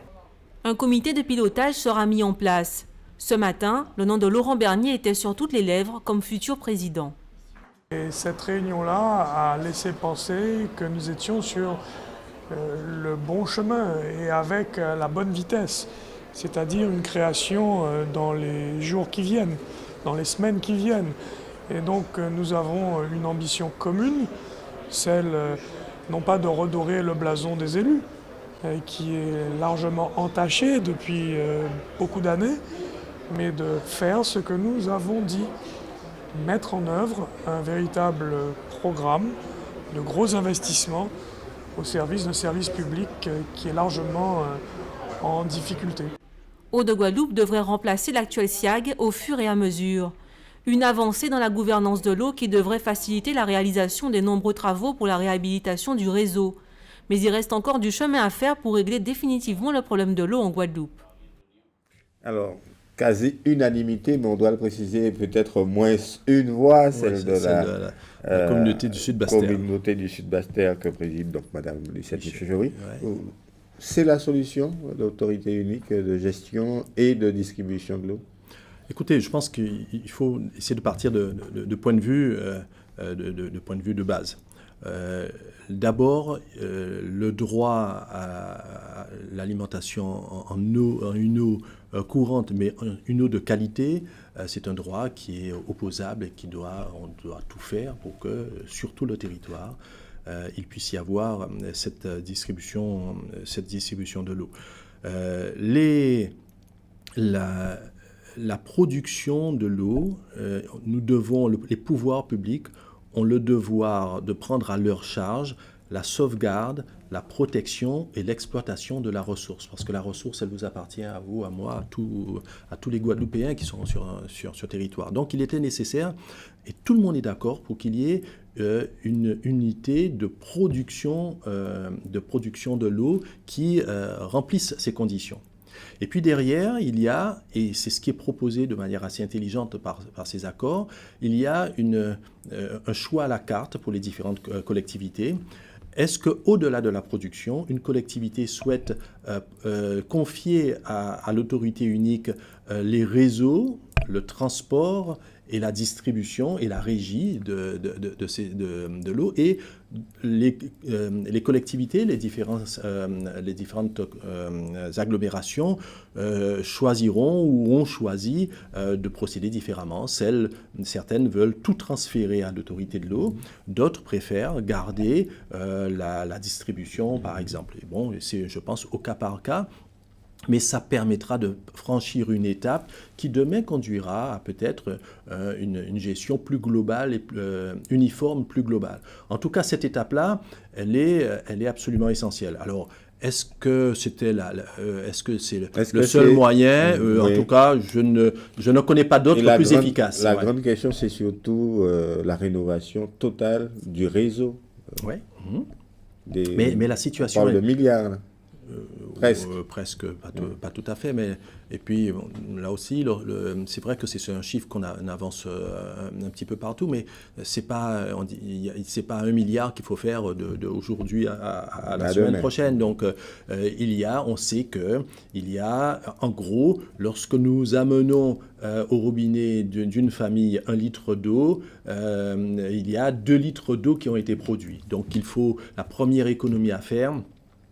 Un comité de pilotage sera mis en place. Ce matin, le nom de Laurent Bernier était sur toutes les lèvres comme futur président. Et cette réunion-là a laissé penser que nous étions sur le bon chemin et avec la bonne vitesse, c'est-à-dire une création dans les jours qui viennent, dans les semaines qui viennent. Et donc nous avons une ambition commune, celle non pas de redorer le blason des élus, qui est largement entaché depuis beaucoup d'années, mais de faire ce que nous avons dit, mettre en œuvre un véritable programme de gros investissements au service d'un service public qui est largement en difficulté. Eau de Guadeloupe devrait remplacer l'actuel SIAG au fur et à mesure. Une avancée dans la gouvernance de l'eau qui devrait faciliter la réalisation des nombreux travaux pour la réhabilitation du réseau. Mais il reste encore du chemin à faire pour régler définitivement le problème de l'eau en Guadeloupe. Alors, quasi unanimité, mais on doit le préciser, peut-être moins une voix, celle de la communauté du Sud-Bastère. Communauté du Sud-Bastère que préside donc Mme Lucette Michel-Jory. C'est la solution, l'autorité unique de gestion et de distribution de l'eau? Écoutez, je pense qu'il faut essayer de partir de points de vue de base. D'abord, le droit à l'alimentation en une eau courante, mais une eau de qualité, c'est un droit qui est opposable et on doit tout faire pour que, sur tout le territoire, il puisse y avoir cette distribution de l'eau. La production de l'eau, les pouvoirs publics ont le devoir de prendre à leur charge la sauvegarde, la protection et l'exploitation de la ressource. Parce que la ressource, elle vous appartient à vous, à moi, à tous les Guadeloupéens qui sont sur territoire. Donc il était nécessaire, et tout le monde est d'accord, pour qu'il y ait une unité de production de l'eau qui remplisse ces conditions. Et puis derrière, il y a, et c'est ce qui est proposé de manière assez intelligente par ces accords, il y a un choix à la carte pour les différentes collectivités. Est-ce qu'au-delà de la production, une collectivité souhaite confier à l'autorité unique les réseaux, le transport et la distribution et la régie de l'eau, et les collectivités, les différentes agglomérations choisiront ou ont choisi de procéder différemment. Certaines veulent tout transférer à l'autorité de l'eau, d'autres préfèrent garder la distribution, par exemple. Et bon, c'est, je pense, au cas par cas. Mais ça permettra de franchir une étape qui demain conduira à peut-être une gestion plus globale et uniforme, plus globale. En tout cas, cette étape-là, elle est absolument essentielle. Alors, est-ce que c'est le seul moyen? Oui. En tout cas, je ne connais pas d'autres plus efficaces. La grande question, c'est surtout la rénovation totale du réseau. Oui. Mais la situation... On parle de milliards, là. Presque, pas tout à fait, mais et puis là aussi, c'est vrai que c'est un chiffre qu'on avance un petit peu partout, mais c'est pas 1 milliard qu'il faut faire d'aujourd'hui à la semaine prochaine. Donc on sait que il y a, en gros, lorsque nous amenons au robinet d'une famille 1 litre d'eau, il y a 2 litres d'eau qui ont été produits. Donc il faut, la première économie à faire,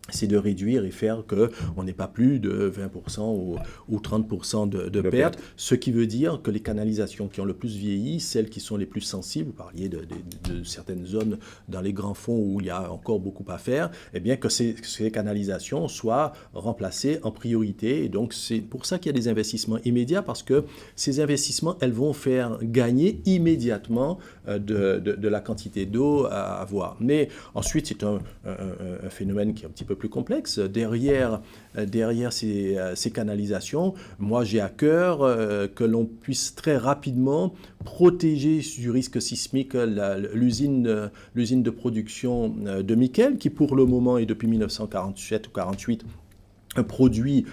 c'est de réduire et faire qu'on n'ait pas plus de 20% ou 30% de pertes, ce qui veut dire que les canalisations qui ont le plus vieilli, celles qui sont les plus sensibles, vous parliez de certaines zones dans les grands fonds où il y a encore beaucoup à faire, eh bien que ces canalisations soient remplacées en priorité. Et donc c'est pour ça qu'il y a des investissements immédiats, parce que ces investissements, elles vont faire gagner immédiatement de la quantité d'eau à avoir. Mais ensuite, c'est un phénomène qui est un petit peu plus complexe. Derrière ces canalisations, moi j'ai à cœur que l'on puisse très rapidement protéger du risque sismique l'usine de production de Miquel, qui pour le moment est depuis 1947 ou 1948 produit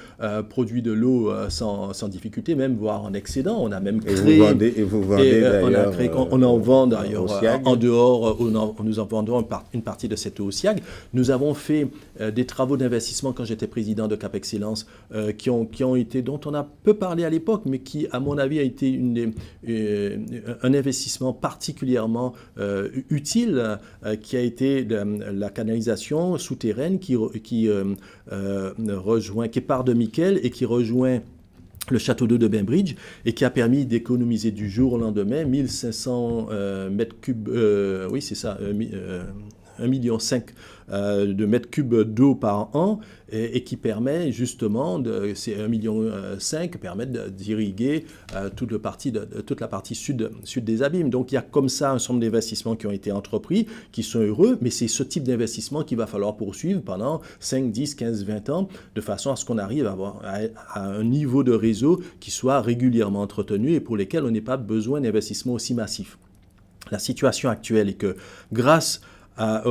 de l'eau sans difficulté, même voire en excédent. On a même créé... Vous vendez d'ailleurs... On en vend d'ailleurs en dehors, nous en vendons une partie de cette eau au SIAG. Nous avons fait des travaux d'investissement quand j'étais président de Cap Excellence qui ont été, dont on a peu parlé à l'époque, mais qui, à mon avis, a été un investissement particulièrement utile, qui a été la canalisation souterraine qui part de Miquel et qui rejoint le château d'eau de Bainbridge, et qui a permis d'économiser du jour au lendemain 1500 mètres cubes, 1,5 million de mètres cubes d'eau par an et qui permet justement, ces 1,5 million permettent d'irriguer toute la partie sud des abîmes. Donc il y a comme ça un certain nombre d'investissements qui ont été entrepris, qui sont heureux, mais c'est ce type d'investissement qu'il va falloir poursuivre pendant 5, 10, 15, 20 ans, de façon à ce qu'on arrive à un niveau de réseau qui soit régulièrement entretenu et pour lesquels on n'ait pas besoin d'investissements aussi massifs. La situation actuelle est que grâce à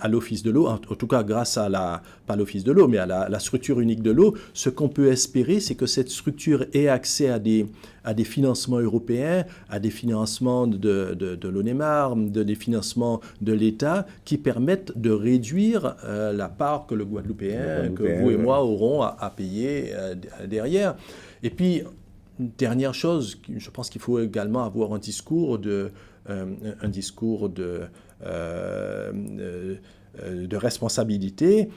l'Office de l'eau, en tout cas grâce pas l'Office de l'eau, mais à la structure unique de l'eau, ce qu'on peut espérer, c'est que cette structure ait accès à des financements européens, à des financements de l'ONEMAR, des financements de l'État, qui permettent de réduire la part que le Guadeloupéen, que vous et moi aurons à payer derrière. Et puis, une dernière chose, je pense qu'il faut également avoir un discours de responsabilité.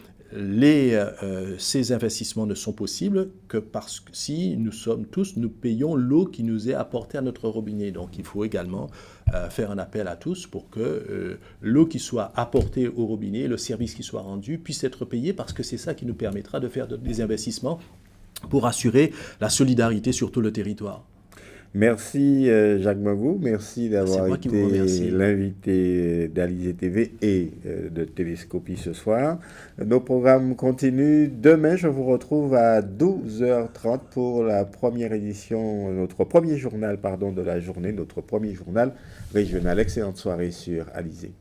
Ces investissements ne sont possibles que parce que si nous payons l'eau qui nous est apportée à notre robinet. Donc il faut également faire un appel à tous pour que l'eau qui soit apportée au robinet, le service qui soit rendu, puisse être payé parce que c'est ça qui nous permettra de faire des investissements pour assurer la solidarité sur tout le territoire. Merci Jacques Mangou, merci d'avoir été l'invité d'Alizé TV et de Télescopie ce soir. Nos programmes continuent. Demain, je vous retrouve à 12h30 pour la première édition, notre premier journal de la journée, notre premier journal régional. Excellente soirée sur Alizé.